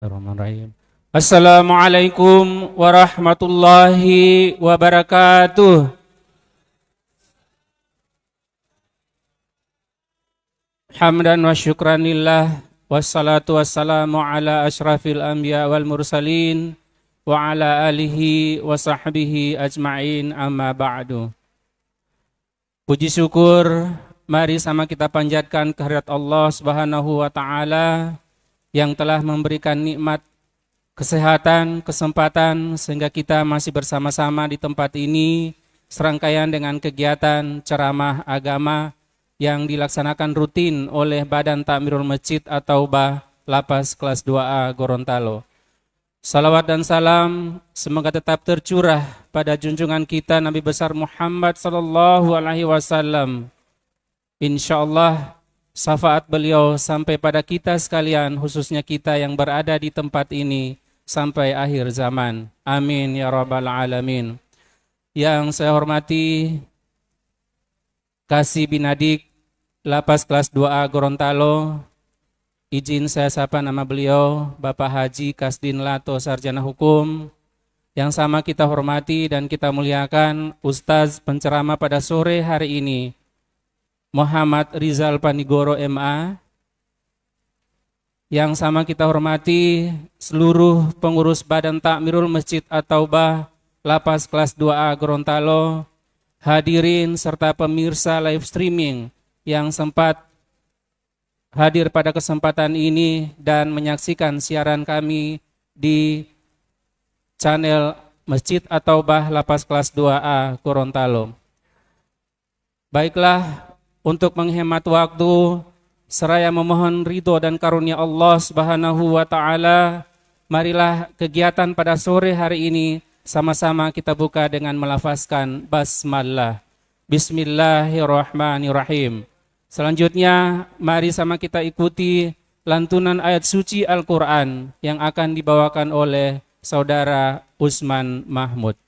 Bismillahirrahmanirrahim. Assalamualaikum warahmatullahi wabarakatuh. Hamdan wa syukranillah. Wassalatu wassalamu ala ashrafil anbiya wal mursalin wa ala alihi wa sahbihi ajma'in amma ba'du. Puji syukur mari sama kita panjatkan kehadirat Allah Subhanahu wa taala yang telah memberikan nikmat kesehatan, kesempatan sehingga kita masih bersama-sama di tempat ini serangkaian dengan kegiatan ceramah agama yang dilaksanakan rutin oleh Badan Takmirul Masjid atau Lapas kelas 2A Gorontalo. Salawat dan salam semoga tetap tercurah pada junjungan kita Nabi besar Muhammad sallallahu alaihi wasallam. Insyaallah syafaat beliau sampai pada kita sekalian, khususnya kita yang berada di tempat ini sampai akhir zaman. Amin ya rabbal alamin. Yang saya hormati Kasih Binadik Lapas kelas 2A Gorontalo, izin saya sapa nama beliau Bapak Haji Kasdin Lato Sarjana Hukum. Yang sama kita hormati dan kita muliakan Ustaz penceramah pada sore hari ini Muhammad Rizal Panigoro MA. Yang sama kita hormati seluruh pengurus Badan Takmirul Masjid atau Lapas kelas 2A Gorontalo, hadirin serta pemirsa live streaming yang sempat hadir pada kesempatan ini dan menyaksikan siaran kami di channel Masjid atau Lapas kelas 2A Gorontalo. Baiklah, untuk menghemat waktu seraya memohon ridho dan karunia Allah Subhanahu wa taala, marilah kegiatan pada sore hari ini sama-sama kita buka dengan melafazkan basmalah. Bismillahirrahmanirrahim. Selanjutnya mari sama kita ikuti lantunan ayat suci Al-Qur'an yang akan dibawakan oleh Saudara Usman Mahmud.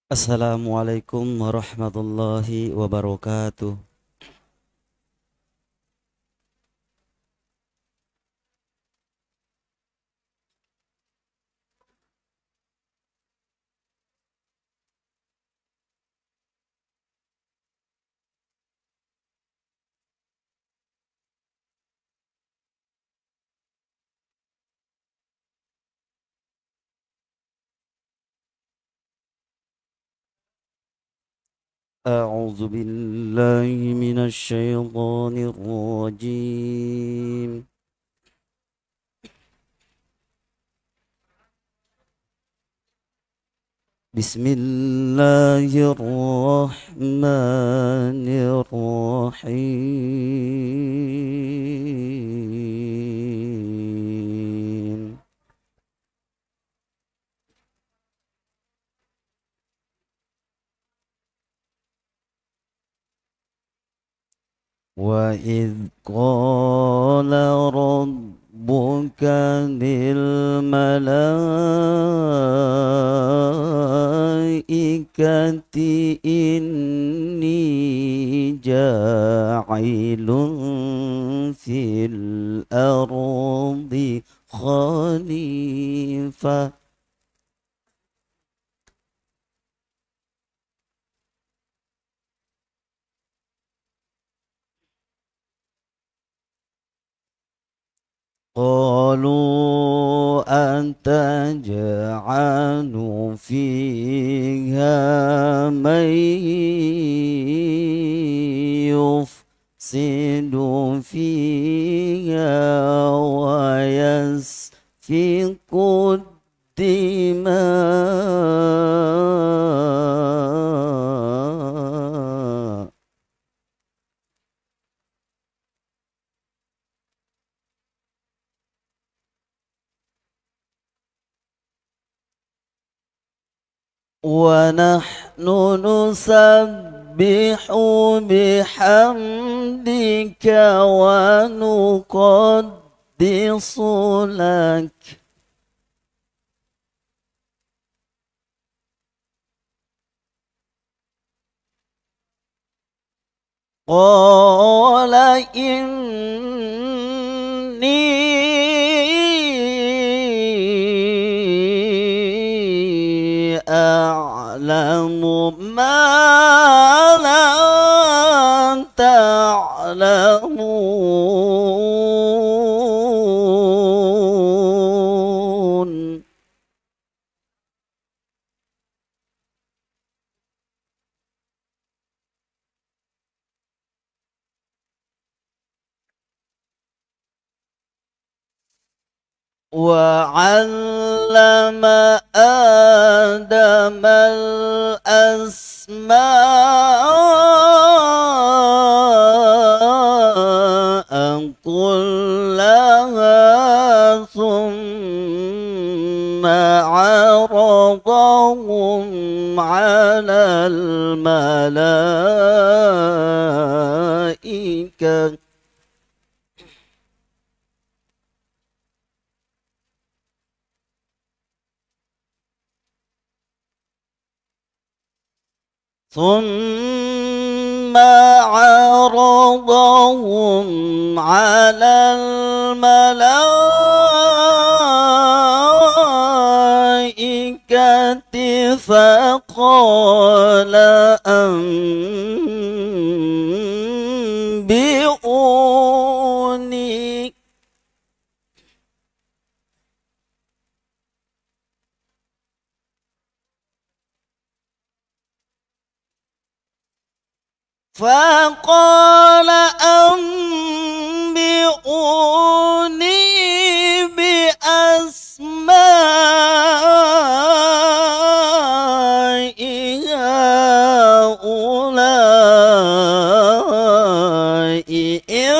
Assalamualaikum warahmatullahi wabarakatuh. A'udzu billahi minasy syaithanir rajim. Bismillahirrahmanirrahim. Wa idz qala rabbuka lil malaikati inni ja'ilun fil ardi khalifah. قالوا أتجعل فيها من يفسد فيها ويسفك الدماء ونحن نسبح بحمدك ونقدس لك. قال إني أعلم ما لا تعلمون. وعلم آدم الأسماء كلها ثم عرضهم على الملائكة ثم عرضهم على الملائكة فقال أنبئوني فقال أنبئوني بأسماء هؤلاء إن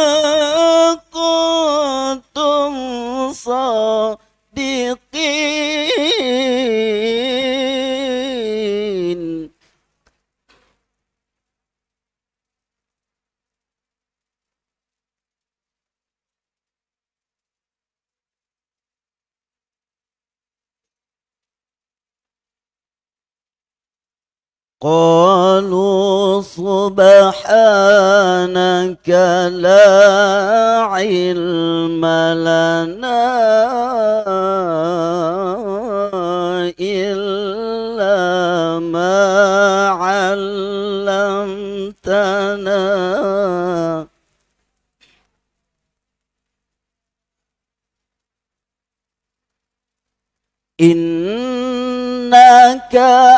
كنتم صادقين. قالوا سبحانك لا علم لنا إلا ما علمتنا إنك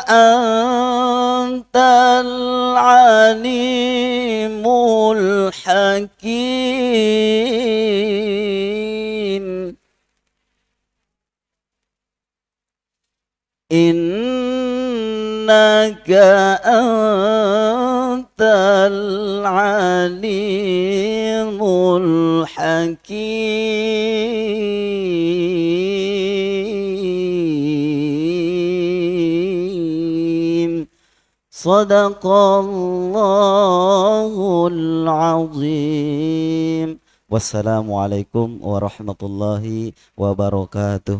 أنت العليم الحكيم. إنك أنت العليم الحكيم. صدق الله العظيم. والسلام عليكم ورحمة الله وبركاته.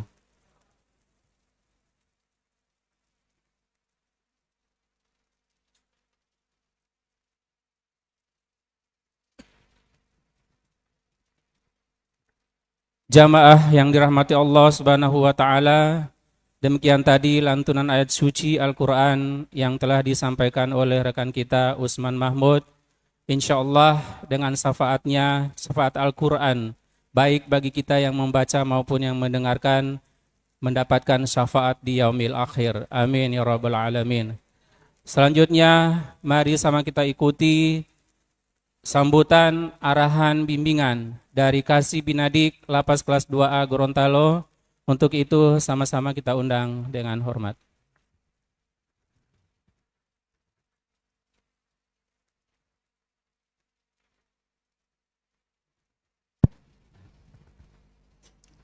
Jamaah yang dirahmati Allah Subhanahu wa taala, demikian tadi lantunan ayat suci Al-Qur'an yang telah disampaikan oleh rekan kita Usman Mahmud. Insyaallah dengan syafaatnya, syafaat Al-Qur'an, baik bagi kita yang membaca maupun yang mendengarkan, mendapatkan syafaat di yaumil akhir. Amin ya rabbal alamin. Selanjutnya mari sama kita ikuti sambutan arahan bimbingan dari Kasih Binadik Lapas Kelas 2A Gorontalo. Untuk itu sama-sama kita undang dengan hormat.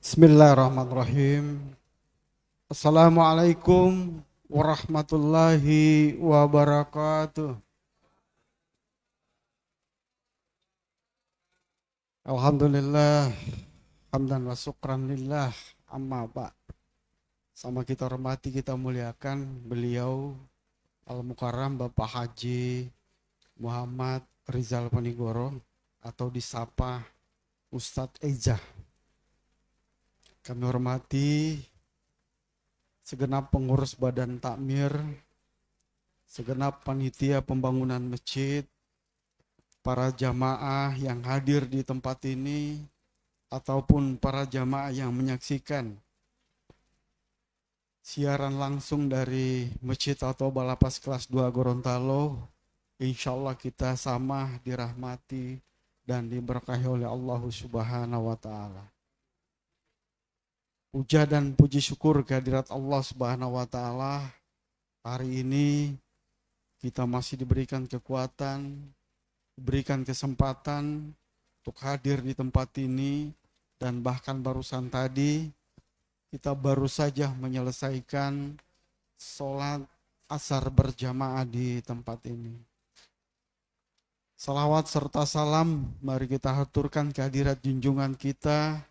Bismillahirrahmanirrahim. Assalamualaikum warahmatullahi wabarakatuh. Alhamdulillah, hamdan wa syukran lillah, amma ba. Sama kita hormati, kita muliakan beliau Al-Mukarram Bapak Haji Muhammad Rizal Panigoro atau disapa Ustadz Ejah. Kami hormati segenap pengurus badan takmir, segenap panitia pembangunan masjid, para jamaah yang hadir di tempat ini, ataupun para jamaah yang menyaksikan siaran langsung dari Masjid atau Balapas kelas 2 Gorontalo. Insya Allah kita sama dirahmati dan diberkahi oleh Allah Subhanahu wa Ta'ala. Puja dan puji syukur kehadirat Allah Subhanahu wa Ta'ala. Hari ini kita masih diberikan kekuatan, diberikan kesempatan untuk hadir di tempat ini, dan bahkan barusan tadi kita baru saja menyelesaikan sholat asar berjamaah di tempat ini. Salawat serta salam mari kita haturkan kehadirat junjungan kita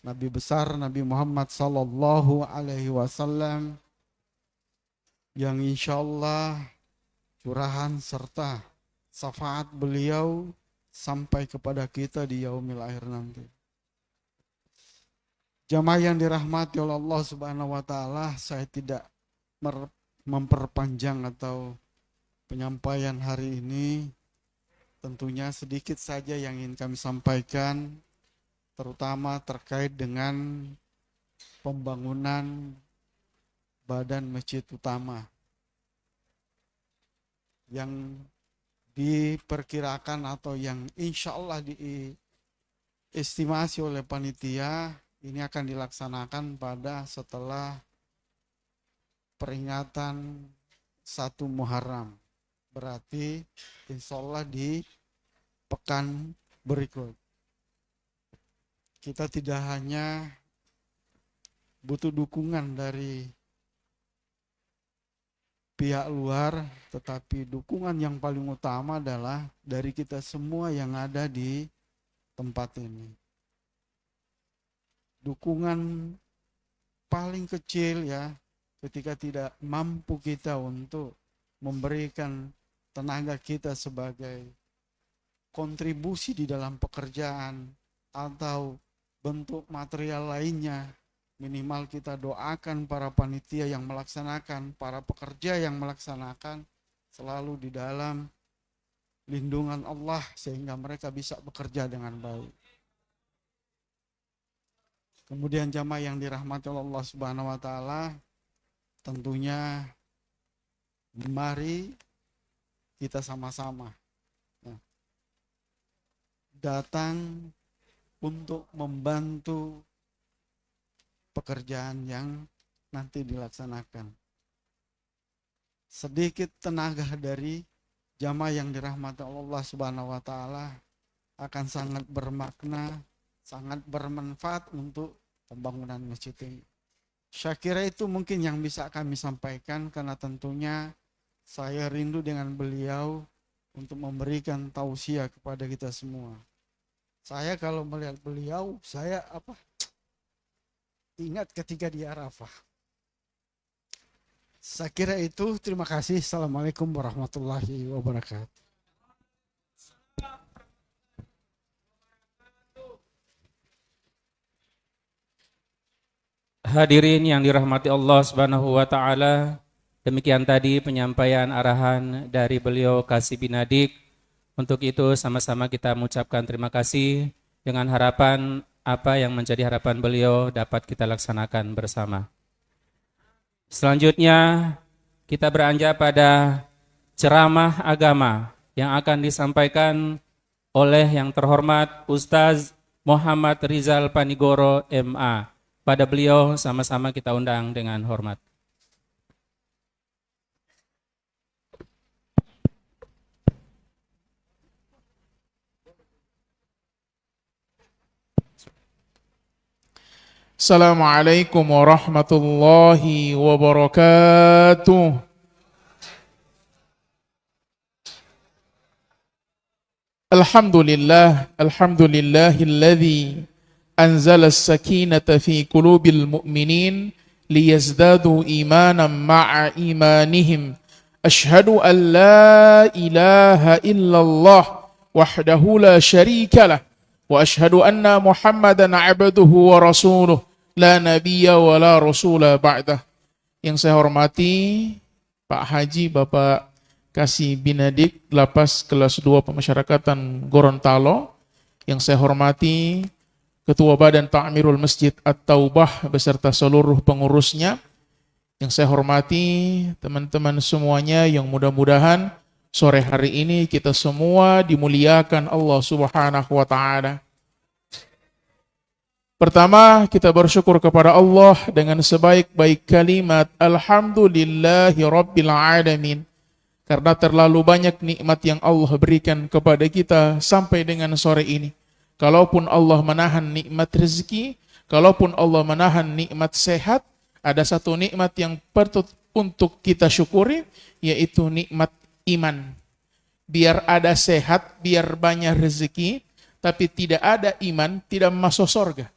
Nabi besar Nabi Muhammad sallallahu alaihi wasallam, yang insya Allah curahan serta syafaat beliau sampai kepada kita di yaumil akhir nanti. Jamaah yang dirahmati oleh Allah Subhanahu wa Ta'ala, saya tidak memperpanjang atau penyampaian hari ini. Tentunya sedikit saja yang ingin kami sampaikan, terutama terkait dengan pembangunan badan masjid utama yang diperkirakan atau yang insya Allah diestimasi oleh panitia ini akan dilaksanakan pada setelah peringatan 1 Muharram. Berarti insya Allah di pekan berikut. Kita tidak hanya butuh dukungan dari pihak luar, tetapi dukungan yang paling utama adalah dari kita semua yang ada di tempat ini. Dukungan paling kecil ya, ketika tidak mampu kita untuk memberikan tenaga kita sebagai kontribusi di dalam pekerjaan atau bentuk material lainnya, minimal kita doakan para panitia yang melaksanakan, para pekerja yang melaksanakan selalu di dalam lindungan Allah sehingga mereka bisa bekerja dengan baik. Kemudian jamaah yang dirahmati oleh Allah Subhanahu wa Ta'ala, tentunya mari kita sama-sama datang untuk membantu pekerjaan yang nanti dilaksanakan. Sedikit tenaga dari jamaah yang dirahmati Allah Subhanahu wa Ta'ala akan sangat bermakna, sangat bermanfaat untuk pembangunan masjid ini. Saya kira itu mungkin yang bisa kami sampaikan, karena tentunya saya rindu dengan beliau untuk memberikan tausiah kepada kita semua. Saya kalau melihat beliau, saya ingat ketika di Arafah. Saya kira itu, terima kasih. Assalamualaikum warahmatullahi wabarakatuh. Hadirin yang dirahmati Allah Subhanahu wa Ta'ala, demikian tadi penyampaian arahan dari beliau Kasih Binadik. Untuk itu sama-sama kita mengucapkan terima kasih dengan harapan apa yang menjadi harapan beliau dapat kita laksanakan bersama. Selanjutnya kita beranjak pada ceramah agama yang akan disampaikan oleh yang terhormat Ustaz Muhammad Rizal Panigoro MA. Pada beliau sama-sama kita undang dengan hormat. Assalamualaikum warahmatullahi wabarakatuh. Alhamdulillahilladzi anzala as-sakinata fi qulubil mu'minin liyazdadu imanan ma'a imanihim. Ashhadu an la ilaha illallah wahdahu la syarika lah wa ashhadu anna Muhammadan abduhu wa rasuluh la nabiyya wa la rasula ba'dah. Yang saya hormati Pak Haji Bapak Kasih Binadik Lapas kelas 2 Pemasyarakatan Gorontalo. Yang saya hormati Ketua Badan Ta'mirul Masjid At-Taubah beserta seluruh pengurusnya. Yang saya hormati teman-teman semuanya yang mudah-mudahan sore hari ini kita semua dimuliakan Allah Subhanahu wa taala. Pertama, kita bersyukur kepada Allah dengan sebaik-baik kalimat Alhamdulillahi Rabbil Alamin. Karena terlalu banyak nikmat yang Allah berikan kepada kita sampai dengan sore ini. Kalaupun Allah menahan nikmat rezeki, kalaupun Allah menahan nikmat sehat, ada satu nikmat yang patut untuk kita syukuri, yaitu nikmat iman. Biar ada sehat, biar banyak rezeki, tapi tidak ada iman, tidak masuk surga.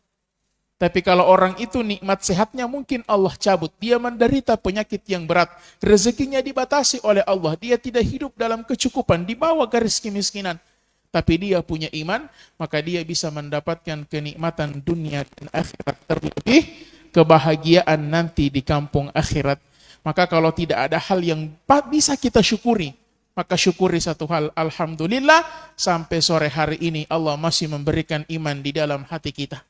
Tapi kalau orang itu nikmat sehatnya mungkin Allah cabut. Dia menderita penyakit yang berat. Rezekinya dibatasi oleh Allah. Dia tidak hidup dalam kecukupan, di bawah garis kemiskinan. Tapi dia punya iman, maka dia bisa mendapatkan kenikmatan dunia dan akhirat, terlebih kebahagiaan nanti di kampung akhirat. Maka kalau tidak ada hal yang bisa kita syukuri, maka syukuri satu hal. Alhamdulillah sampai sore hari ini Allah masih memberikan iman di dalam hati kita.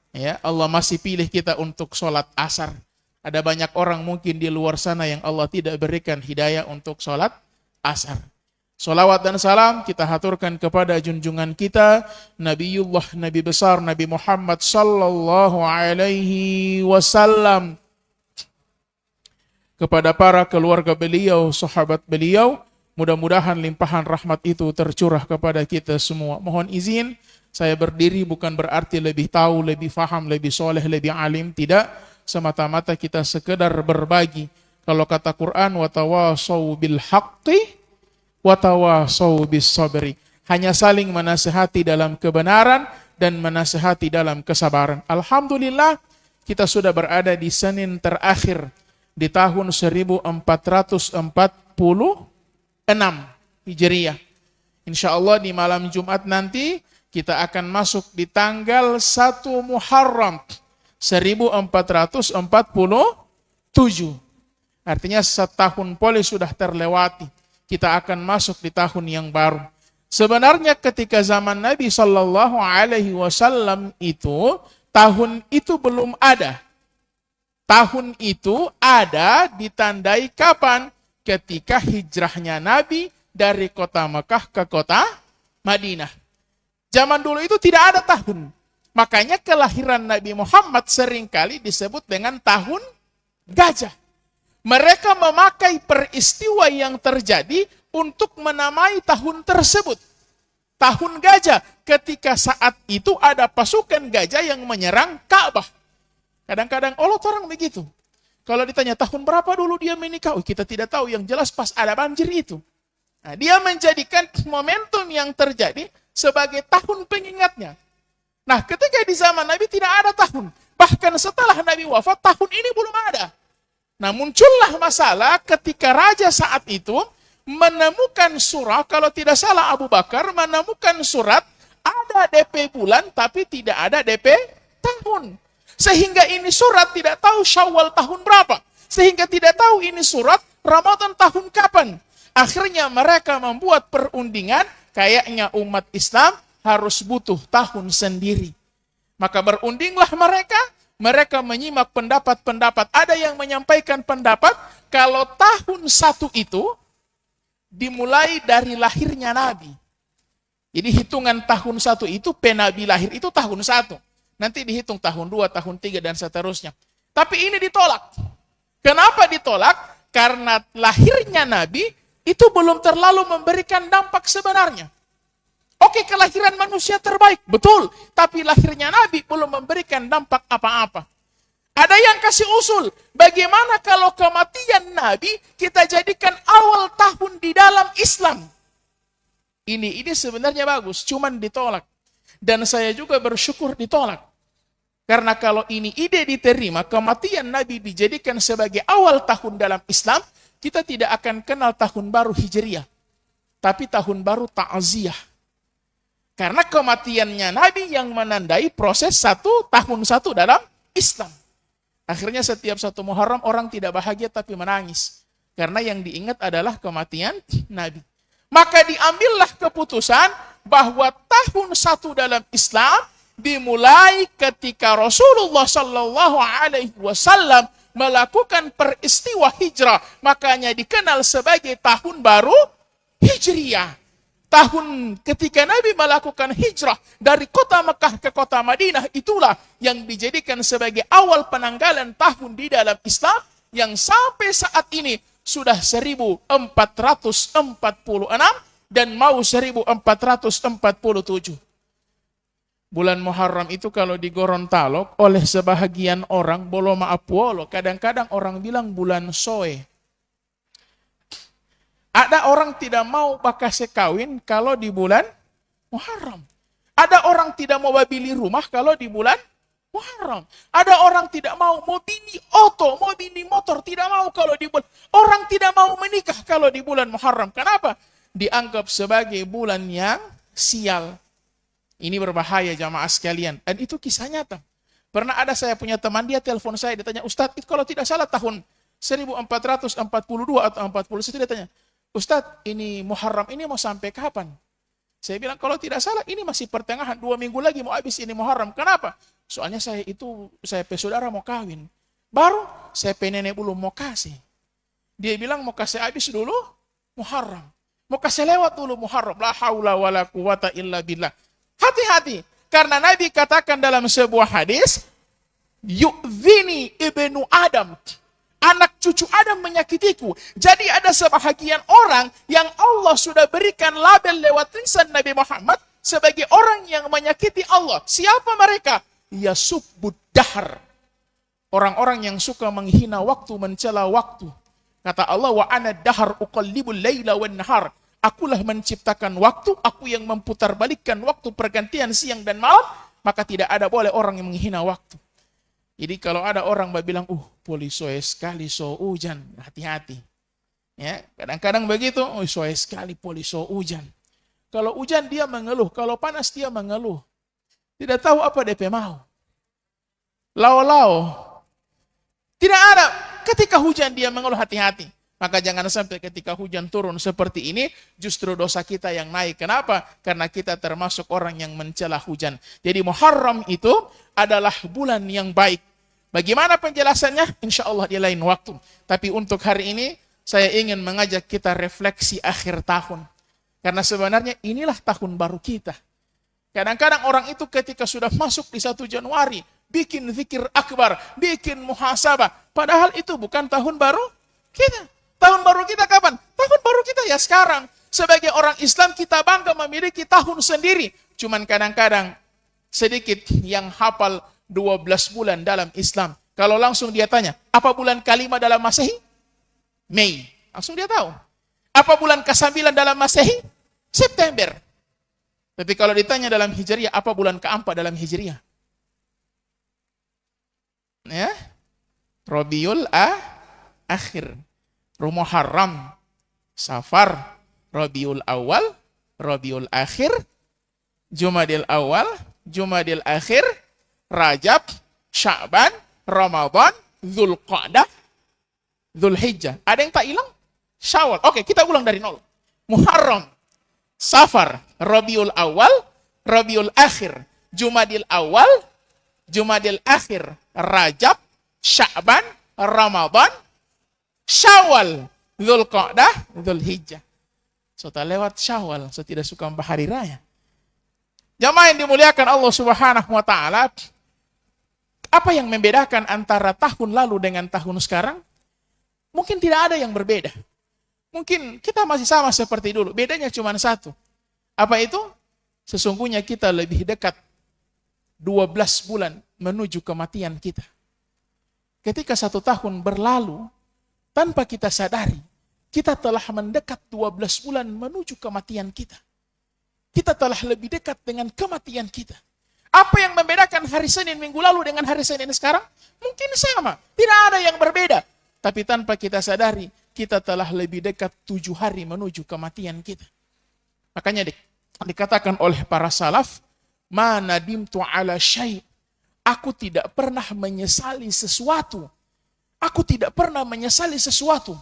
Ya, Allah masih pilih kita untuk sholat asar. Ada banyak orang mungkin di luar sana yang Allah tidak berikan hidayah untuk sholat asar. Salawat dan salam kita haturkan kepada junjungan kita Nabiullah Nabi besar Nabi Muhammad sallallahu alaihi wasallam, kepada para keluarga beliau, sahabat beliau. Mudah-mudahan limpahan rahmat itu tercurah kepada kita semua. Mohon izin saya berdiri bukan berarti lebih tahu, lebih faham, lebih soleh, lebih alim. Tidak, semata-mata kita sekedar berbagi. Kalau kata Quran, watawasau bil haqqi watawasau bis sabri. Hanya saling menasihati dalam kebenaran dan menasihati dalam kesabaran. Alhamdulillah kita sudah berada di Senin terakhir di tahun 1446 Hijriah. Insya Allah di malam Jumat nanti kita akan masuk di tanggal 1 Muharram 1447. Artinya setahun poli sudah terlewati. Kita akan masuk di tahun yang baru. Sebenarnya ketika zaman Nabi Sallallahu Alaihi Wasallam itu, tahun itu belum ada. Tahun itu ada ditandai kapan? Ketika hijrahnya Nabi dari kota Mekah ke kota Madinah. Zaman dulu itu tidak ada tahun. Makanya kelahiran Nabi Muhammad seringkali disebut dengan tahun gajah. Mereka memakai peristiwa yang terjadi untuk menamai tahun tersebut. Tahun gajah, ketika saat itu ada pasukan gajah yang menyerang Ka'bah. Kadang-kadang orang begitu. Kalau ditanya tahun berapa dulu dia menikah, kita tidak tahu, yang jelas pas ada banjir itu. Nah, dia menjadikan momentum yang terjadi sebagai tahun pengingatnya. Nah, ketika di zaman Nabi tidak ada tahun. Bahkan setelah Nabi wafat, tahun ini belum ada. Nah, muncullah masalah ketika raja saat itu menemukan surat, kalau tidak salah Abu Bakar menemukan surat, ada DP bulan tapi tidak ada DP tahun. Sehingga ini surat tidak tahu Syawal tahun berapa. Sehingga tidak tahu ini surat Ramadan tahun kapan. Akhirnya mereka membuat perundingan, kayaknya umat Islam harus butuh tahun sendiri. Maka berundinglah mereka menyimak pendapat-pendapat. Ada yang menyampaikan pendapat kalau tahun 1 itu dimulai dari lahirnya Nabi. Jadi hitungan tahun 1 itu, Nabi lahir itu tahun 1. Nanti dihitung tahun 2, tahun 3, dan seterusnya. Tapi ini ditolak. Kenapa ditolak? Karena lahirnya Nabi itu belum terlalu memberikan dampak sebenarnya. Oke, kelahiran manusia terbaik, betul. Tapi lahirnya Nabi belum memberikan dampak apa-apa. Ada yang kasih usul, bagaimana kalau kematian Nabi kita jadikan awal tahun di dalam Islam? Ini sebenarnya bagus, cuman ditolak. Dan saya juga bersyukur ditolak. Karena kalau ini ide diterima, kematian Nabi dijadikan sebagai awal tahun dalam Islam, kita tidak akan kenal tahun baru Hijriah. Tapi tahun baru Ta'ziyah. Karena kematiannya Nabi yang menandai proses tahun satu dalam Islam. Akhirnya setiap satu Muharram orang tidak bahagia tapi menangis. Karena yang diingat adalah kematian Nabi. Maka diambillah keputusan bahwa tahun satu dalam Islam dimulai ketika Rasulullah Shallallahu Alaihi Wasallam melakukan peristiwa hijrah, makanya dikenal sebagai tahun baru Hijriah. Tahun ketika Nabi melakukan hijrah dari kota Mekah ke kota Madinah, itulah yang dijadikan sebagai awal penanggalan tahun di dalam Islam yang sampai saat ini sudah 1446 dan mau 1447. Bulan Muharram itu kalau di Gorontalo oleh sebahagian orang bolo maapuolo, kadang-kadang orang bilang bulan soe. Ada orang tidak mau bakase kawin kalau di bulan Muharram. Ada orang tidak mau beli rumah kalau di bulan Muharram. Ada orang tidak mau beli oto, mau beli motor, tidak mau kalau di bulan. Orang tidak mau menikah kalau di bulan Muharram. Kenapa? Dianggap sebagai bulan yang sial. Ini berbahaya jamaah sekalian. Dan itu kisah nyata. Pernah ada saya punya teman, dia telepon saya, dia tanya, Ustadz, itu kalau tidak salah tahun 1442 atau 41, dia tanya, Ustadz, ini Muharram ini mau sampai kapan? Saya bilang, kalau tidak salah ini masih pertengahan, 2 minggu lagi mau habis ini Muharram. Kenapa? Soalnya saya saudara mau kawin. Baru saya nenek belum mau kasih. Dia bilang mau kasih habis dulu Muharram. Mau kasih lewat dulu Muharram. La haula wa la quwata illa billah. Hati-hati, karena Nabi katakan dalam sebuah hadis, yu'zini ibnu Adam, anak cucu Adam menyakitiku. Jadi ada sebahagian orang yang Allah sudah berikan label lewat lisan Nabi Muhammad sebagai orang yang menyakiti Allah. Siapa mereka? Yasubbud dahar. Orang-orang yang suka menghina waktu, mencela waktu. Kata Allah, wa ana dahar uqallibul laila wan nahar. Akulah menciptakan waktu, aku yang memutarbalikkan waktu pergantian siang dan malam, maka tidak ada boleh orang yang menghina waktu. Jadi kalau ada orang bilang, poli soe sekali so hujan, hati-hati. Ya, kadang-kadang begitu, soe sekali poli so hujan. Kalau hujan dia mengeluh, kalau panas dia mengeluh. Tidak tahu apa DP mau. Lau-lau. Tidak ada. Ketika hujan dia mengeluh, hati-hati. Maka jangan sampai ketika hujan turun seperti ini, justru dosa kita yang naik. Kenapa? Karena kita termasuk orang yang mencela hujan. Jadi Muharram itu adalah bulan yang baik. Bagaimana penjelasannya? Insya Allah di lain waktu. Tapi untuk hari ini, saya ingin mengajak kita refleksi akhir tahun. Karena sebenarnya inilah tahun baru kita. Kadang-kadang orang itu ketika sudah masuk di 1 Januari, bikin zikir akbar, bikin muhasabah. Padahal itu bukan tahun baru kita. Tahun baru kita kapan? Tahun baru kita ya sekarang. Sebagai orang Islam kita bangga memiliki tahun sendiri. Cuman kadang-kadang sedikit yang hafal 12 bulan dalam Islam. Kalau langsung dia tanya, apa bulan kelima dalam Masehi? Mei. Langsung dia tahu. Apa bulan ke-9 dalam Masehi? September. Tapi kalau ditanya dalam Hijriah, apa bulan keempat dalam Hijriah? Ya? Rabiul Akhir. Muharram, Safar, Rabiul Awal, Rabiul Akhir, Jumadil Awal, Jumadil Akhir, Rajab, Sya'ban, Ramadan, Dzulqa'dah, Dzulhijjah. Ada yang tak hilang? Syawal. Oke, kita ulang dari nol. Muharram, Safar, Rabiul Awal, Rabiul Akhir, Jumadil Awal, Jumadil Akhir, Rajab, Sya'ban, Ramadan, Syawal, Dzulqa'dah, Dzulhijjah. So tak lewat Syawal, so tidak suka hari raya. Jamaah yang dimuliakan Allah Subhanahu wa taala, apa yang membedakan antara tahun lalu dengan tahun sekarang? Mungkin tidak ada yang berbeda. Mungkin kita masih sama seperti dulu, bedanya cuma satu. Apa itu? Sesungguhnya kita lebih dekat 12 bulan menuju kematian kita. Ketika 1 tahun berlalu, tanpa kita sadari, kita telah mendekat 12 bulan menuju kematian kita. kita telah lebih dekat dengan kematian kita. Apa yang membedakan hari Senin minggu lalu dengan hari Senin sekarang? Mungkin sama, tidak ada yang berbeda. Tapi tanpa kita sadari, kita telah lebih dekat 7 hari menuju kematian kita. Makanya dikatakan oleh para salaf, ma nadimtu ala syai'. Aku tidak pernah menyesali sesuatu. Aku tidak pernah menyesali sesuatu.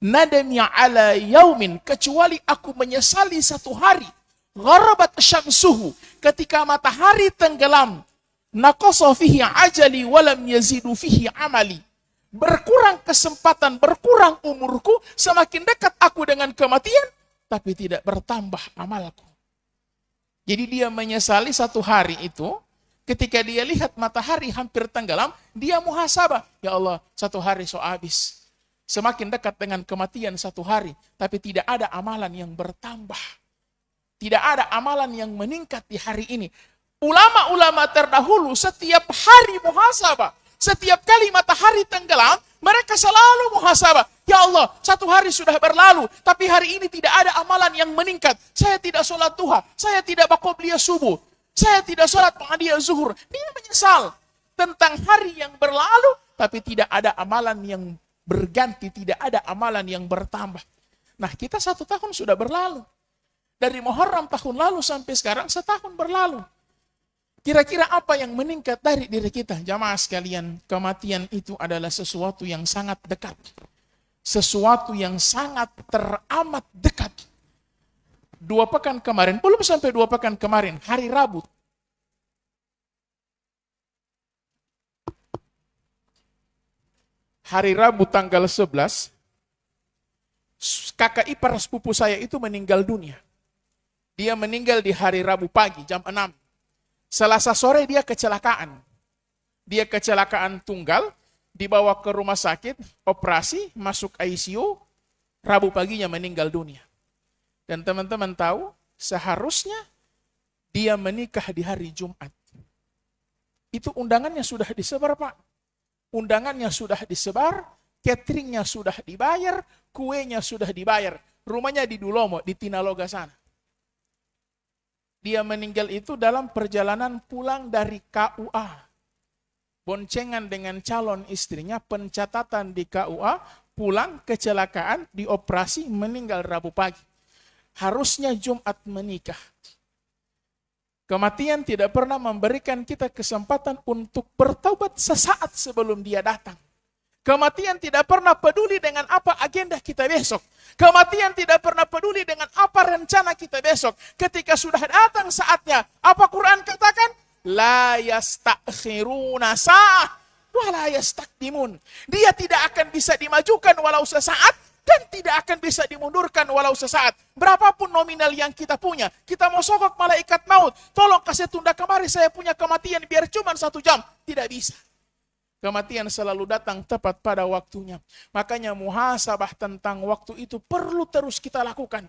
Nadami ala yaumin, kecuali aku menyesali satu hari. Gharabat syamsuhu, ketika matahari tenggelam. Naqasa fihi ajali walam yazidu fihi amali. Berkurang kesempatan, berkurang umurku, semakin dekat aku dengan kematian, tapi tidak bertambah amalku. Jadi dia menyesali satu hari itu, ketika dia lihat matahari hampir tenggelam, dia muhasabah. Ya Allah, satu hari so habis. Semakin dekat dengan kematian satu hari, tapi tidak ada amalan yang bertambah. Tidak ada amalan yang meningkat di hari ini. Ulama-ulama terdahulu setiap hari muhasabah. Setiap kali matahari tenggelam, mereka selalu muhasabah. Ya Allah, satu hari sudah berlalu, tapi hari ini tidak ada amalan yang meningkat. Saya tidak sholat duha, saya tidak baqobliyah subuh, saya tidak sholat ba'diyah zuhur. Dia menyesal tentang hari yang berlalu, tapi tidak ada amalan yang berganti, tidak ada amalan yang bertambah. Nah, kita 1 tahun sudah berlalu. Dari Muharram tahun lalu sampai sekarang 1 tahun berlalu. Kira-kira apa yang meningkat dari diri kita? Jamaah sekalian, kematian itu adalah sesuatu yang sangat dekat. Sesuatu yang sangat teramat dekat. 2 pekan kemarin, belum sampai 2 pekan kemarin, hari Rabu. Hari Rabu tanggal 11, kakak ipar sepupu saya itu meninggal dunia. Dia meninggal di hari Rabu pagi, jam 6. Selasa sore dia kecelakaan. Dia kecelakaan tunggal, dibawa ke rumah sakit, operasi, masuk ICU, Rabu paginya meninggal dunia. Dan teman-teman tahu, seharusnya dia menikah di hari Jumat. Itu undangannya sudah disebar, Pak. Undangannya sudah disebar, cateringnya sudah dibayar, kuenya sudah dibayar. Rumahnya di Dulomo, di Tinaloga sana. Dia meninggal itu dalam perjalanan pulang dari KUA. Boncengan dengan calon istrinya, pencatatan di KUA, pulang, kecelakaan, dioperasi, meninggal Rabu pagi. Harusnya Jumat menikah. Kematian tidak pernah memberikan kita kesempatan untuk bertaubat sesaat sebelum dia datang. Kematian tidak pernah peduli dengan apa agenda kita besok. Kematian tidak pernah peduli dengan apa rencana kita besok. Ketika sudah datang saatnya, apa Quran katakan? La yastakhiruna sa'ah wa la yastaqdimun. Dia tidak akan bisa dimajukan walau sesaat dan tidak akan bisa dimundurkan walau sesaat. Berapapun nominal yang kita punya, kita mau sogok malaikat maut, tolong kasih tunda kemari, saya punya kematian biar cuma 1 jam. Tidak bisa. Kematian selalu datang tepat pada waktunya. Makanya muhasabah tentang waktu itu perlu terus kita lakukan.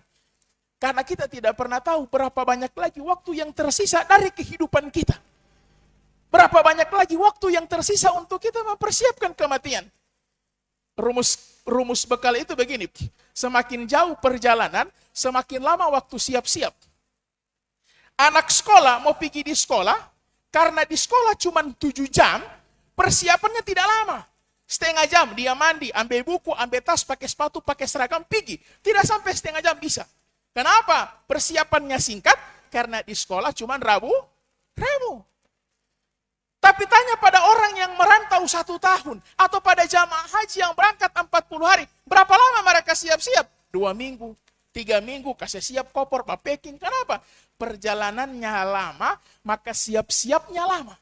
Karena kita tidak pernah tahu berapa banyak lagi waktu yang tersisa dari kehidupan kita. Berapa banyak lagi waktu yang tersisa untuk kita mempersiapkan kematian. Rumus bekal itu begini. Semakin jauh perjalanan, semakin lama waktu siap-siap. Anak sekolah mau pergi di sekolah, karena di sekolah cuma 7 jam, persiapannya tidak lama. Setengah jam dia mandi, ambil buku, ambil tas, pakai sepatu, pakai seragam, pergi. Tidak sampai setengah jam bisa. Kenapa? Persiapannya singkat, karena di sekolah cuma Rabu. Tapi tanya pada orang yang merantau 1 tahun, atau pada jamaah haji yang berangkat 40 hari, berapa lama mereka siap-siap? 2 minggu, 3 minggu, kasih siap koper, packing. Kenapa? Perjalanannya lama, maka siap-siapnya lama.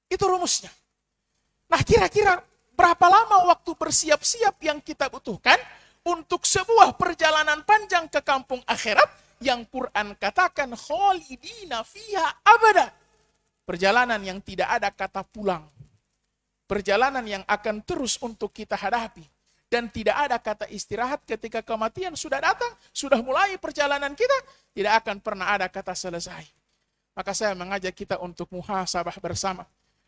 Itu rumusnya. Nah, kira-kira berapa lama waktu bersiap-siap yang kita butuhkan untuk sebuah perjalanan panjang ke kampung akhirat yang Quran katakan khalidina fiha abada. Perjalanan yang tidak ada kata pulang. Perjalanan yang akan terus untuk kita hadapi. Dan tidak ada kata istirahat ketika kematian sudah datang, sudah mulai perjalanan kita, tidak akan pernah ada kata selesai. Maka saya mengajak kita untuk muhasabah bersama.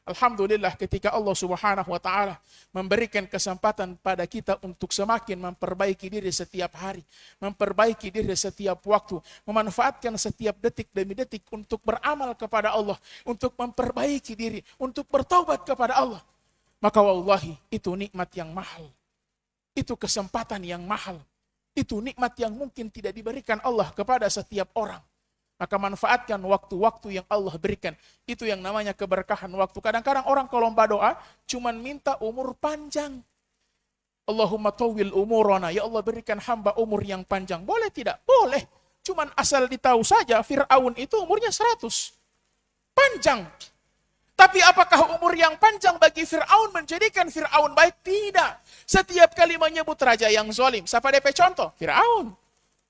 Alhamdulillah ketika Allah Subhanahu wa taala memberikan kesempatan pada kita untuk semakin memperbaiki diri setiap hari, memperbaiki diri setiap waktu, memanfaatkan setiap detik demi detik untuk beramal kepada Allah, untuk memperbaiki diri, untuk bertaubat kepada Allah. Maka wallahi itu nikmat yang mahal. Itu kesempatan yang mahal. Itu nikmat yang mungkin tidak diberikan Allah kepada setiap orang. Maka manfaatkan waktu-waktu yang Allah berikan. Itu yang namanya keberkahan waktu. Kadang-kadang orang kalau doa cuman minta umur panjang. Allahumma tawwil umurana. Ya Allah berikan hamba umur yang panjang. Boleh tidak? Boleh. Cuman asal ditahu saja Fir'aun itu umurnya 100. Panjang. Tapi apakah umur yang panjang bagi Fir'aun menjadikan Fir'aun baik? Tidak. Setiap kali menyebut raja yang zalim, siapa DP contoh? Fir'aun.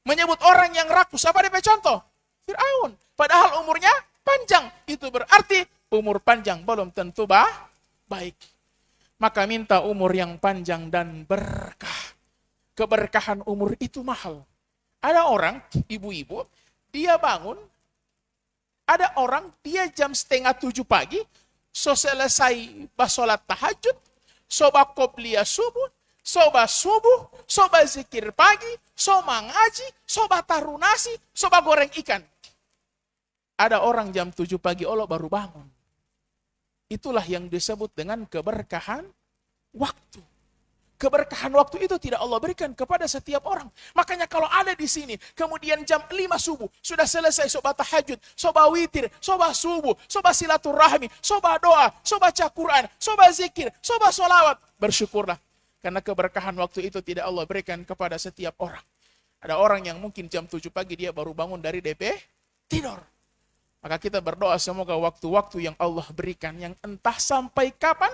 Menyebut orang yang rakus, siapa DP contoh? Fir'aun. Padahal umurnya panjang. Itu berarti umur panjang belum tentu baik. Maka minta umur yang panjang dan berkah. Keberkahan umur itu mahal. Ada orang, ibu-ibu, dia bangun, ada orang, dia jam 6:30 pagi, so selesai basolat tahajud, soba qobliyah subuh, soba subuh, soba zikir pagi, soba ngaji, soba taruh nasi, soba goreng ikan. Ada orang jam 7 pagi Allah baru bangun. Itulah yang disebut dengan keberkahan waktu. Keberkahan waktu itu tidak Allah berikan kepada setiap orang. Makanya kalau ada di sini, kemudian jam 5 subuh, sudah selesai soba tahajud, soba witir, soba subuh, soba silaturahmi, soba doa, soba baca Quran, soba zikir, soba solawat. Bersyukurlah. Karena keberkahan waktu itu tidak Allah berikan kepada setiap orang. Ada orang yang mungkin jam 7 pagi dia baru bangun dari DP tidur. Maka kita berdoa semoga waktu-waktu yang Allah berikan, yang entah sampai kapan,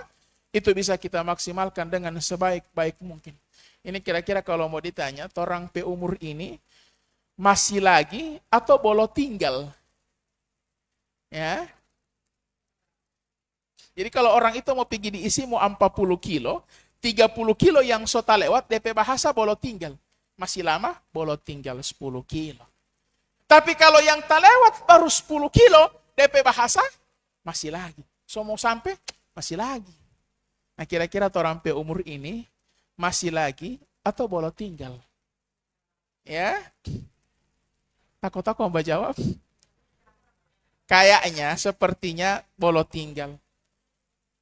itu bisa kita maksimalkan dengan sebaik-baik mungkin. Ini kira-kira kalau mau ditanya, torang pe umur ini masih lagi atau bolo tinggal? Ya. Jadi kalau orang itu mau pergi diisi mau 40 kilo, 30 kilo yang sota lewat, DP bahasa bolo tinggal. Masih lama, bolo tinggal 10 kilo. Tapi kalau yang tak lewat baru 10 kilo, DP bahasa masih lagi. So mau sampai, masih lagi. Nah kira-kira orang pe umur ini masih lagi atau bolo tinggal? Ya? Takut-takut Mbak jawab? Kayaknya, sepertinya bolo tinggal.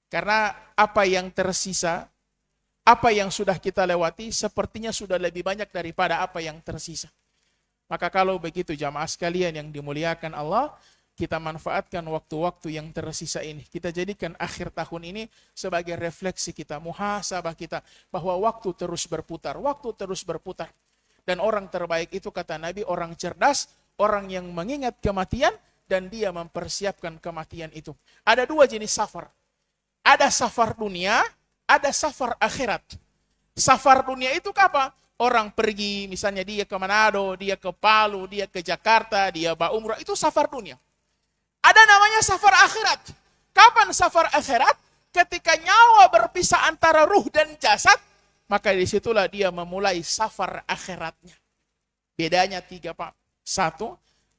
Karena apa yang tersisa, apa yang sudah kita lewati, sepertinya sudah lebih banyak daripada apa yang tersisa. Maka kalau begitu jamaah sekalian yang dimuliakan Allah, kita manfaatkan waktu-waktu yang tersisa ini. Kita jadikan akhir tahun ini sebagai refleksi kita, muhasabah kita, bahwa waktu terus berputar, waktu terus berputar. Dan orang terbaik itu kata Nabi, orang cerdas, orang yang mengingat kematian, dan dia mempersiapkan kematian itu. Ada dua jenis safar. Ada safar dunia, ada safar akhirat. Safar dunia itu apa? Orang pergi, misalnya dia ke Manado, dia ke Palu, dia ke Jakarta, dia umrah, itu safar dunia. Ada namanya safar akhirat. Kapan safar akhirat? Ketika nyawa berpisah antara ruh dan jasad, maka disitulah dia memulai safar akhiratnya. Bedanya 3 Pak. 1,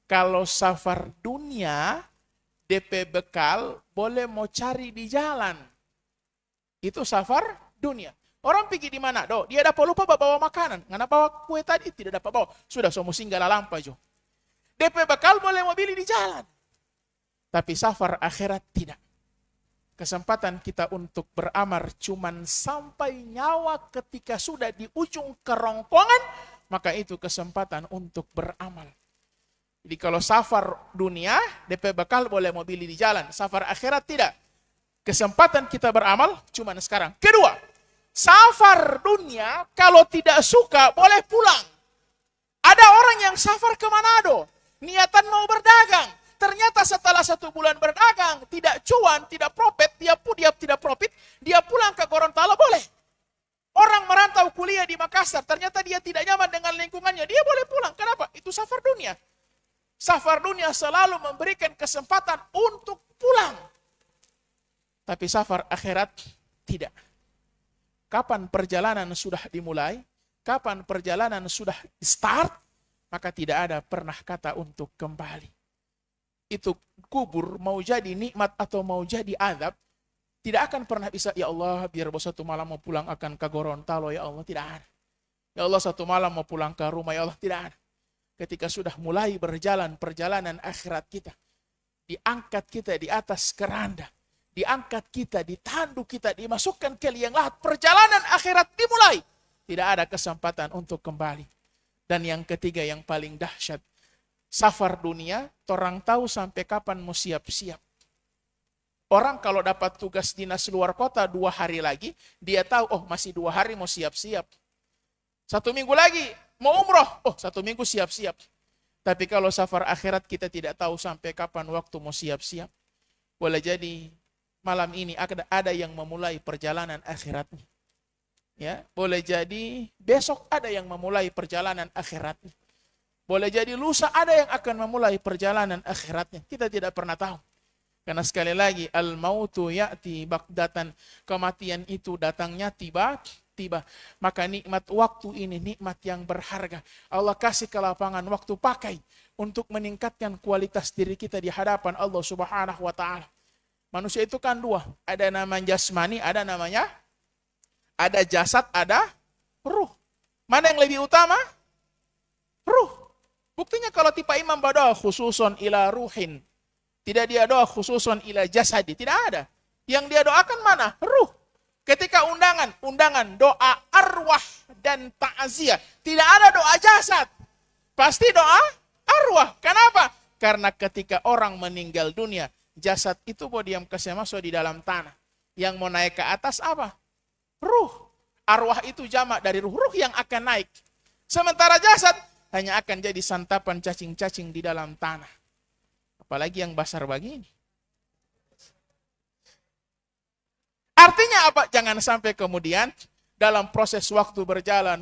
kalau safar dunia, DP bekal boleh mau cari di jalan. Itu safar dunia. Orang pergi di mana? Dia dapat lupa bawa makanan. Nggak bawa kue tadi, tidak dapat bawa. Sudah semua singgah lampa jo. DP bekal boleh mau beli di jalan. Tapi safar akhirat tidak. Kesempatan kita untuk beramal cuman sampai nyawa ketika sudah di ujung kerongkongan, maka itu kesempatan untuk beramal. Jadi kalau safar dunia, DP bekal boleh mau beli di jalan. Safar akhirat tidak. Kesempatan kita beramal cuman sekarang. Kedua, safar dunia kalau tidak suka boleh pulang. Ada orang yang safar ke Manado, niatan mau berdagang. Ternyata setelah 1 bulan berdagang, tidak cuan, tidak profit, dia tidak profit, dia pulang ke Gorontalo boleh. Orang merantau kuliah di Makassar, ternyata dia tidak nyaman dengan lingkungannya, dia boleh pulang. Kenapa? Itu safar dunia. Safar dunia selalu memberikan kesempatan untuk pulang. Tapi safar akhirat tidak. Kapan perjalanan sudah dimulai, kapan perjalanan sudah start, maka tidak ada pernah kata untuk kembali. Itu kubur mau jadi nikmat atau mau jadi azab, Tidak akan pernah bisa, ya Allah biar bos satu malam mau pulang akan ke Gorontalo, ya Allah, tidak ada. Ya Allah satu malam mau pulang ke rumah, ya Allah, tidak ada. Ketika sudah mulai berjalan perjalanan akhirat kita, diangkat kita di atas keranda, diangkat kita, ditandu kita, dimasukkan ke liang lahat, perjalanan akhirat dimulai. Tidak ada kesempatan untuk kembali. Dan yang ketiga yang paling dahsyat, safar dunia, orang tahu sampai kapan mau siap-siap. Orang kalau dapat tugas dinas luar kota 2 hari lagi, dia tahu, oh masih 2 hari mau siap-siap. 1 minggu lagi mau umroh, oh 1 minggu siap-siap. Tapi kalau safar akhirat kita tidak tahu sampai kapan waktu mau siap-siap. Boleh jadi malam ini ada yang memulai perjalanan akhiratnya. Ya, boleh jadi besok ada yang memulai perjalanan akhiratnya. Boleh jadi lusa ada yang akan memulai perjalanan akhiratnya. Kita tidak pernah tahu. Karena sekali lagi, al-mautu ya'ti bagdatan, kematian itu datangnya tiba-tiba. Maka nikmat waktu ini nikmat yang berharga. Allah kasih ke lapangan waktu pakai untuk meningkatkan kualitas diri kita di hadapan Allah Subhanahu wa taala. Manusia itu kan 2, ada namanya jasmani, ada jasad, ada ruh. Mana yang lebih utama? Ruh. Buktinya kalau tipe imam berdoa khususon ila ruhin, tidak dia doa khususon ila jasadi, tidak ada. Yang dia doakan mana? Ruh. Ketika undangan doa arwah dan ta'ziyah, tidak ada doa jasad. Pasti doa arwah. Kenapa? Karena ketika orang meninggal dunia, jasad itu mau diam kasih masuk di dalam tanah. Yang mau naik ke atas apa? Ruh. Arwah itu jamak dari ruh yang akan naik. Sementara jasad hanya akan jadi santapan cacing-cacing di dalam tanah. Apalagi yang basar begini. Artinya apa? Jangan sampai kemudian dalam proses waktu berjalan,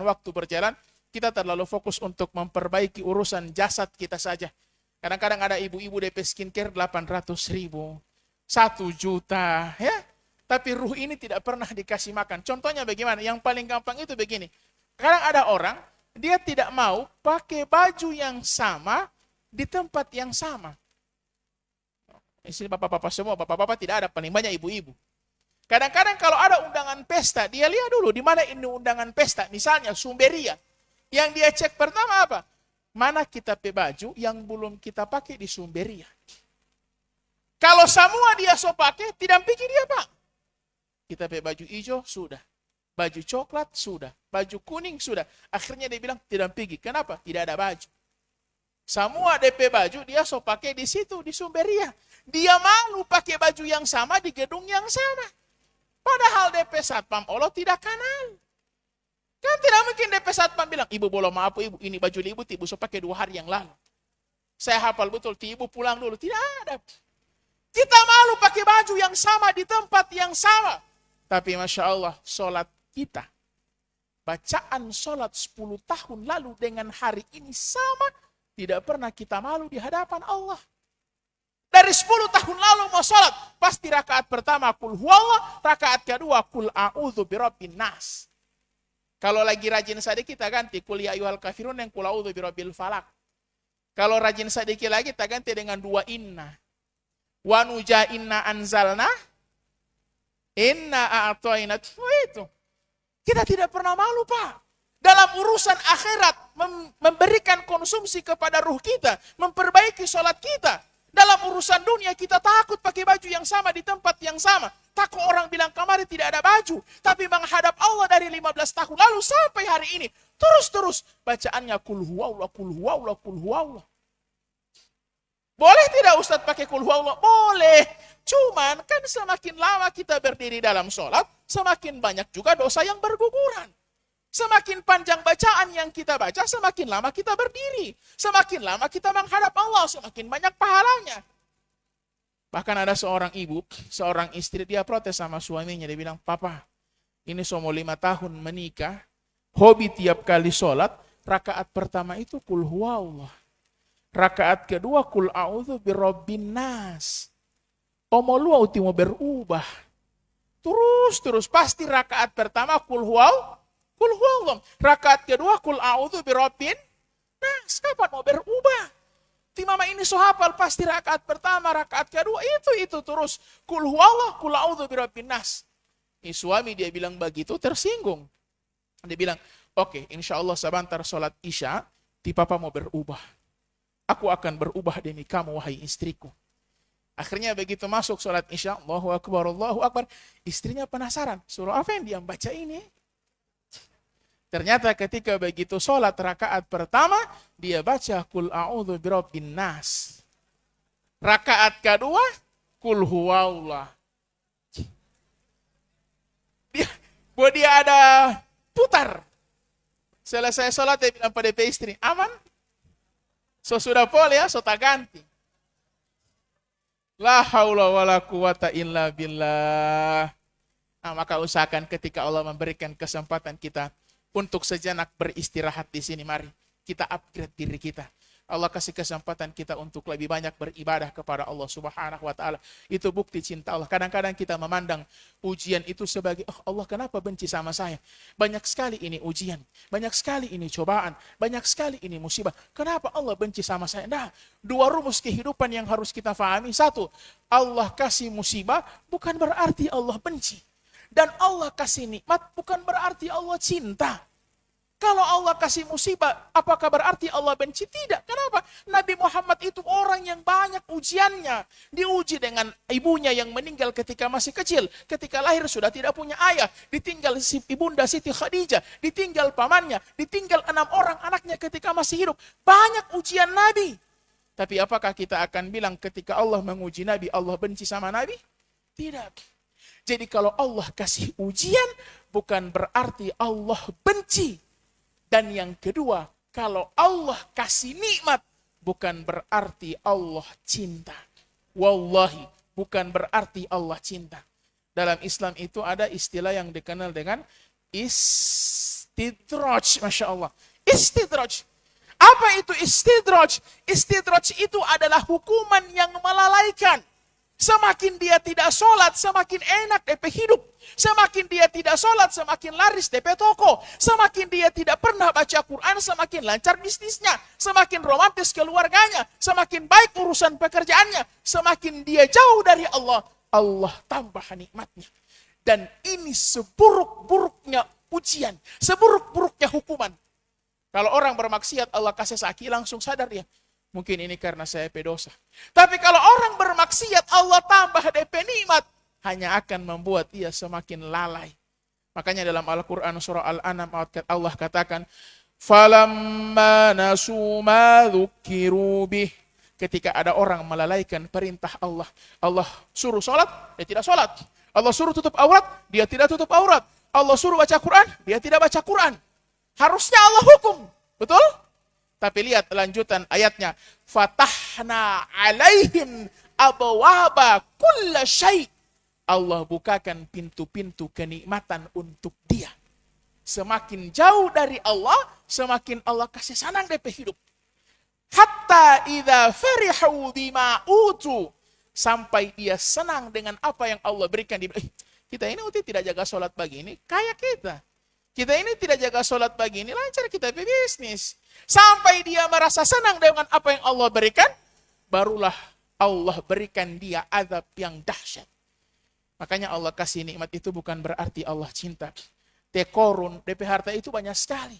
kita terlalu fokus untuk memperbaiki urusan jasad kita saja. Kadang-kadang ada ibu-ibu DP skincare 800.000, 1 juta, ya. Tapi ruh ini tidak pernah dikasih makan. Contohnya bagaimana? Yang paling gampang itu begini. Kadang ada orang, dia tidak mau pakai baju yang sama di tempat yang sama. Istri bapak-bapak semua, bapak-bapak tidak ada, paling banyak ibu-ibu. Kadang-kadang kalau ada undangan pesta, dia lihat dulu di mana ini undangan pesta. Misalnya Sumberia. Yang dia cek pertama apa? Mana kita pakai baju yang belum kita pakai di Sumberia. Kalau semua dia so pakai, tidak pikir dia pak. Kita pakai baju hijau, sudah. Baju coklat, sudah. Baju kuning, sudah. Akhirnya dia bilang, tidak pikir. Kenapa? Tidak ada baju. Semua DP baju dia so pakai di situ, di Sumberia. Dia malu pakai baju yang sama di gedung yang sama. Padahal DP Satpam Allah tidak kenal. Kan tidak mungkin DP Satpam bilang, ibu boleh maaf ibu, ini baju ibu so pakai 2 hari yang lalu. Saya hafal betul, ibu pulang dulu. Tidak ada. Kita malu pakai baju yang sama di tempat yang sama. Tapi Masya Allah, sholat kita. Bacaan sholat 10 tahun lalu dengan hari ini sama. Tidak pernah kita malu di hadapan Allah. Dari 10 tahun lalu mau sholat, pasti rakaat pertama kul huwallah, rakaat kedua kul a'udzu birabbin nas. Kalau lagi rajin sedikit kita ganti kul ya ayyuhal kafirun yang kul a'udzu birabbil falak. Kalau rajin sedikit lagi kita ganti dengan 2 inna. Wa nuja inna anzalna inna a'tayna itu. Kita tidak pernah malu, Pak. Dalam urusan akhirat, memberikan konsumsi kepada ruh kita, memperbaiki sholat kita. Dalam urusan dunia, kita takut pakai baju yang sama di tempat yang sama. Takut orang bilang kemarin tidak ada baju. Tapi menghadap Allah dari 15 tahun lalu sampai hari ini. Terus-terus bacaannya kul huwallah, kul huwallah, kul huwallah. Boleh tidak Ustadz pakai kul huwallah? Boleh. Cuman kan semakin lama kita berdiri dalam sholat, semakin banyak juga dosa yang berguguran. Semakin panjang bacaan yang kita baca, semakin lama kita berdiri. Semakin lama kita menghadap Allah, semakin banyak pahalanya. Bahkan ada seorang ibu, seorang istri, dia protes sama suaminya. Dia bilang, papa, ini semua 5 tahun menikah, hobi tiap kali sholat, rakaat pertama itu kul huwallah. Rakaat kedua kul a'udzu birabbin nas. Omolu uti mau berubah. Terus pasti rakaat pertama kul huwallah. Kul huwallah. Rakaat kedua kul a'udzu birabbin nas. Kapan mau berubah? Ti mama ini so hafal pasti rakaat pertama, rakaat kedua, itu terus. Kul huwallah, kul a'udzu birabbin nas. Suami dia bilang begitu, tersinggung. Dia bilang, oke, insya Allah sebentar sholat isya, ti papa mau berubah. Aku akan berubah demi kamu, wahai istriku. Akhirnya begitu masuk sholat isya, Allahu Akbar, Allahu Akbar. Istrinya penasaran, surah apa yang dia baca ini? Ternyata ketika begitu sholat rakaat pertama, dia baca kul a'udzu birabbin nas. Rakaat kedua, kul huwallah. Dia ada putar. Selesai sholat dia bilang pada istri, aman? So sudah pol ya, so tak ganti. La haula wala quwata illa billah. Nah, maka usahakan ketika Allah memberikan kesempatan kita untuk sejenak beristirahat di sini, mari kita upgrade diri kita. Allah kasih kesempatan kita untuk lebih banyak beribadah kepada Allah Subhanahu wa taala. Itu bukti cinta Allah. Kadang-kadang kita memandang ujian itu sebagai, oh Allah kenapa benci sama saya? Banyak sekali ini ujian, banyak sekali ini cobaan, banyak sekali ini musibah. Kenapa Allah benci sama saya? Nah, dua rumus kehidupan yang harus kita fahami. Satu, Allah kasih musibah bukan berarti Allah benci. Dan Allah kasih nikmat bukan berarti Allah cinta. Kalau Allah kasih musibah, apakah berarti Allah benci? Tidak. Kenapa? Nabi Muhammad itu orang yang banyak ujiannya. Diuji dengan ibunya yang meninggal ketika masih kecil. Ketika lahir sudah tidak punya ayah. Ditinggal ibunda Siti Khadijah. Ditinggal pamannya. Ditinggal 6 orang anaknya ketika masih hidup. Banyak ujian Nabi. Tapi apakah kita akan bilang ketika Allah menguji Nabi, Allah benci sama Nabi? Tidak. Jadi kalau Allah kasih ujian, bukan berarti Allah benci. Dan yang kedua, kalau Allah kasih nikmat, bukan berarti Allah cinta. Wallahi, bukan berarti Allah cinta. Dalam Islam itu ada istilah yang dikenal dengan istidraj. Masya Allah. Istidraj. Apa itu istidraj? Istidraj itu adalah hukuman yang melalaikan. Semakin dia tidak sholat, semakin enak DP hidup. Semakin dia tidak sholat, semakin laris DP toko. Semakin dia tidak pernah baca Quran, semakin lancar bisnisnya. Semakin romantis keluarganya. Semakin baik urusan pekerjaannya. Semakin dia jauh dari Allah, Allah tambah nikmatnya. Dan ini seburuk-buruknya ujian. Seburuk-buruknya hukuman. Kalau orang bermaksiat, Allah kasih sakit, langsung sadar dia. Mungkin ini karena saya pedosa. Tapi kalau orang bermaksiat, Allah tambah DP nikmat, hanya akan membuat ia semakin lalai. Makanya dalam Al-Quran surah Al-An'am Allah katakan, "Falamma nasu ma dzukiru bih." Ketika ada orang melalaikan perintah Allah. Allah suruh sholat, dia tidak sholat. Allah suruh tutup aurat, dia tidak tutup aurat. Allah suruh baca Quran, dia tidak baca Quran. Harusnya Allah hukum. Betul? Tapi lihat lanjutan ayatnya. Fatahna alaihim abwaba kulla syai'. Allah bukakan pintu-pintu kenikmatan untuk dia. Semakin jauh dari Allah, semakin Allah kasih senang DP hidup. Hatta idza farihu bima utu. Sampai dia senang dengan apa yang Allah berikan. Kita ini tidak jaga sholat begini, kayak kita. Kita ini tidak jaga sholat begini, lancar kita bisnis. Sampai dia merasa senang dengan apa yang Allah berikan, barulah Allah berikan dia azab yang dahsyat. Makanya Allah kasih nikmat itu bukan berarti Allah cinta. Tekorun, DP harta itu banyak sekali.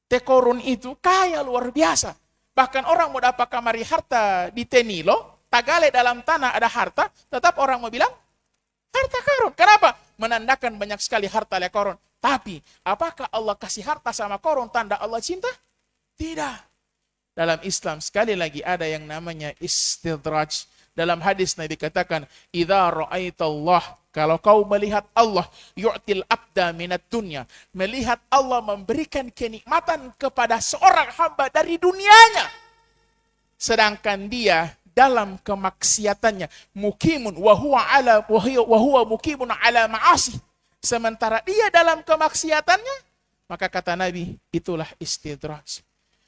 Tekorun itu kaya luar biasa. Bahkan orang mau dapat kamari harta di Tenilo, Tagale dalam tanah ada harta, tetap orang mau bilang, harta karun. Kenapa? Menandakan banyak sekali harta lekorun. Tapi, apakah Allah kasih harta sama korun tanda Allah cinta? Tidak. Dalam Islam sekali lagi ada yang namanya istidraj. Dalam hadis Nabi katakan, "Idza ra'aitallah", kalau kau melihat Allah, yu'til abda minat dunya, melihat Allah memberikan kenikmatan kepada seorang hamba dari dunianya, sedangkan dia dalam kemaksiatannya, mukimun wa huwa mukimun ala ma'asi. Sementara dia dalam kemaksiatannya, maka kata Nabi, itulah istidraj.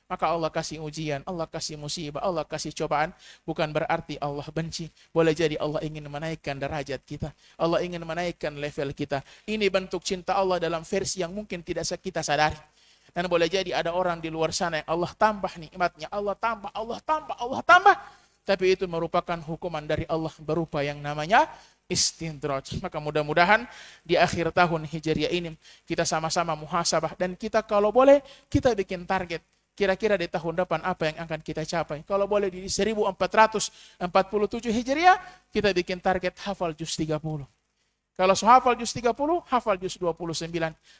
Maka Allah kasih ujian, Allah kasih musibah, Allah kasih cobaan, bukan berarti Allah benci. Boleh jadi Allah ingin menaikkan derajat kita. Allah ingin menaikkan level kita. Ini bentuk cinta Allah dalam versi yang mungkin tidak kita sadari. Dan boleh jadi ada orang di luar sana yang Allah tambah nikmatnya, Allah tambah, Allah tambah, Allah tambah. Tapi itu merupakan hukuman dari Allah berupa yang namanya istidraj. Maka mudah-mudahan di akhir tahun Hijriah ini kita sama-sama muhasabah, dan kita kalau boleh kita bikin target. Kira-kira di tahun depan apa yang akan kita capai. Kalau boleh di 1447 Hijriah kita bikin target hafal juz 30. Kalau hafal juz 30, hafal juz 29.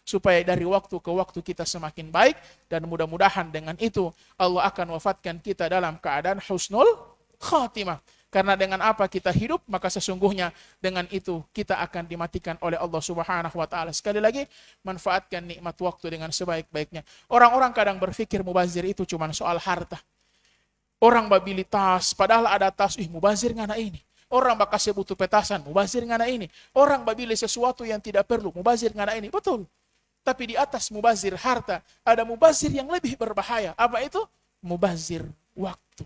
Supaya dari waktu ke waktu kita semakin baik. Dan mudah-mudahan dengan itu Allah akan wafatkan kita dalam keadaan husnul khatimah. Karena dengan apa kita hidup, maka sesungguhnya dengan itu kita akan dimatikan oleh Allah Subhanahu wa taala. Sekali lagi, manfaatkan nikmat waktu dengan sebaik-baiknya. Orang-orang kadang berpikir mubazir itu cuma soal harta. Orang babili tas, padahal ada tas, mubazir ngana ini. Orang bakal butuh petasan, mubazir ngana ini. Orang babili sesuatu yang tidak perlu, mubazir ngana ini. Betul. Tapi di atas mubazir harta, ada mubazir yang lebih berbahaya. Apa itu? Mubazir waktu.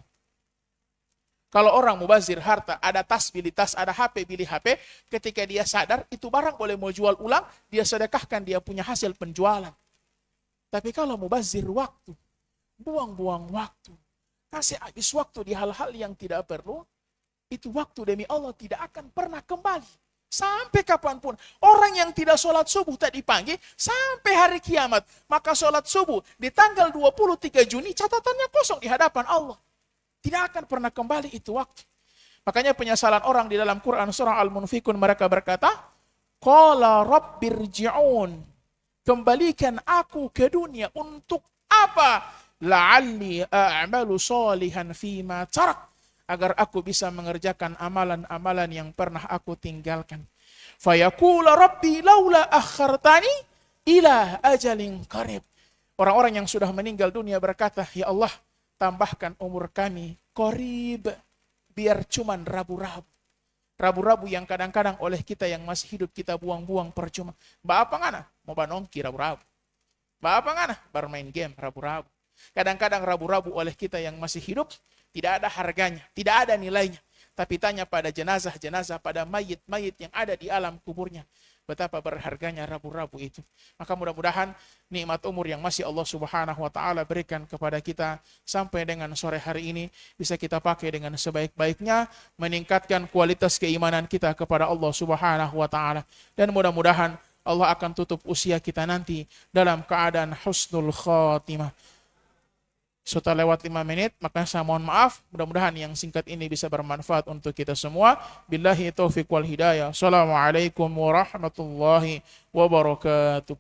Kalau orang mubazir harta, ada tas beli tas, ada HP beli HP, ketika dia sadar itu barang boleh mau jual ulang, dia sedekahkan, dia punya hasil penjualan. Tapi kalau mubazir waktu, buang-buang waktu, kasih habis waktu di hal-hal yang tidak perlu, itu waktu demi Allah tidak akan pernah kembali. Sampai kapanpun. Orang yang tidak sholat subuh tadi pagi, sampai hari kiamat. Maka sholat subuh di tanggal 23 Juni, catatannya kosong di hadapan Allah. Tidak akan pernah kembali itu waktu. Makanya penyesalan orang di dalam Quran surah Al-Munfikun, mereka berkata, Qala rabbirji'un. Kembalikan aku ke dunia untuk apa? La'alli a'malu salihan fima tarak. Agar aku bisa mengerjakan amalan-amalan yang pernah aku tinggalkan. Fayaqula rabbi laula akhartani ila ajalin qarib. Orang-orang yang sudah meninggal dunia berkata, ya Allah, tambahkan umur kami qarib, biar cuman rabu-rabu. Rabu-rabu yang kadang-kadang oleh kita yang masih hidup kita buang-buang percuma. Ba apa ngana? Mau banongki rabu-rabu. Ba apa ngana? Bermain game rabu-rabu. Kadang-kadang rabu-rabu oleh kita yang masih hidup tidak ada harganya, tidak ada nilainya. Tapi tanya pada jenazah-jenazah, pada mayit-mayit yang ada di alam kuburnya, betapa berharganya rabu-rabu itu. Maka mudah-mudahan nikmat umur yang masih Allah Subhanahu wa taala berikan kepada kita sampai dengan sore hari ini bisa kita pakai dengan sebaik-baiknya, meningkatkan kualitas keimanan kita kepada Allah Subhanahu wa taala. Dan mudah-mudahan Allah akan tutup usia kita nanti dalam keadaan husnul khatimah. Sudah lewat 5 menit, maka saya mohon maaf. Mudah-mudahan yang singkat ini bisa bermanfaat untuk kita semua. Billahi taufiq wal hidayah. Assalamualaikum warahmatullahi wabarakatuh.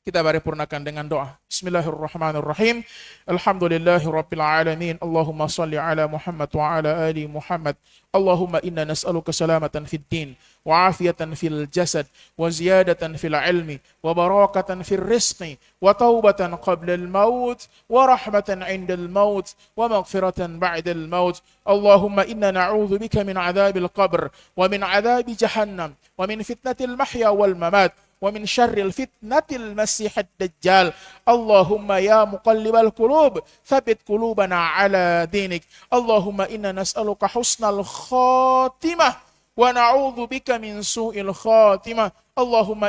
Kita paripurnakan dengan doa. Bismillahirrahmanirrahim. Alhamdulillahirabbil alamin. Allahumma shalli ala Muhammad wa ala ali Muhammad. Allahumma inna nas'aluka salamatan fid din wa afiyatan fil jasad wa ziyadatan fil ilmi wa barakatan fil rizqi wa taubatan qabla al maut wa rahmatan 'inda al maut wa maghfiratan ba'da al maut. Allahumma inna na'udzu bika min 'adzabil qabr wa min 'adzabi jahannam wa min fitnatil mahya wal mamat ومن شر الفتنة المسيح الدجال. اللهم يا مقلب القلوب ثبت قلوبنا على دينك. اللهم إنا نسألك حسن الخاتمة ونعوذ بك من سوء الخاتمة. اللهم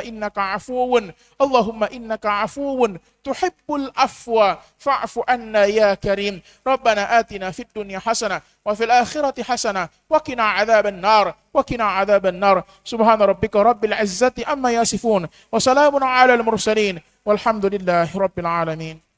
إنك عفو تحب العفو فاعف عنا يا كريم. ربنا آتنا في الدنيا حسنة وفي الآخرة حسنة وقنا عذاب النار. سبحان ربك رب العزة عما يصفون وسلام على المرسلين والحمد لله رب العالمين.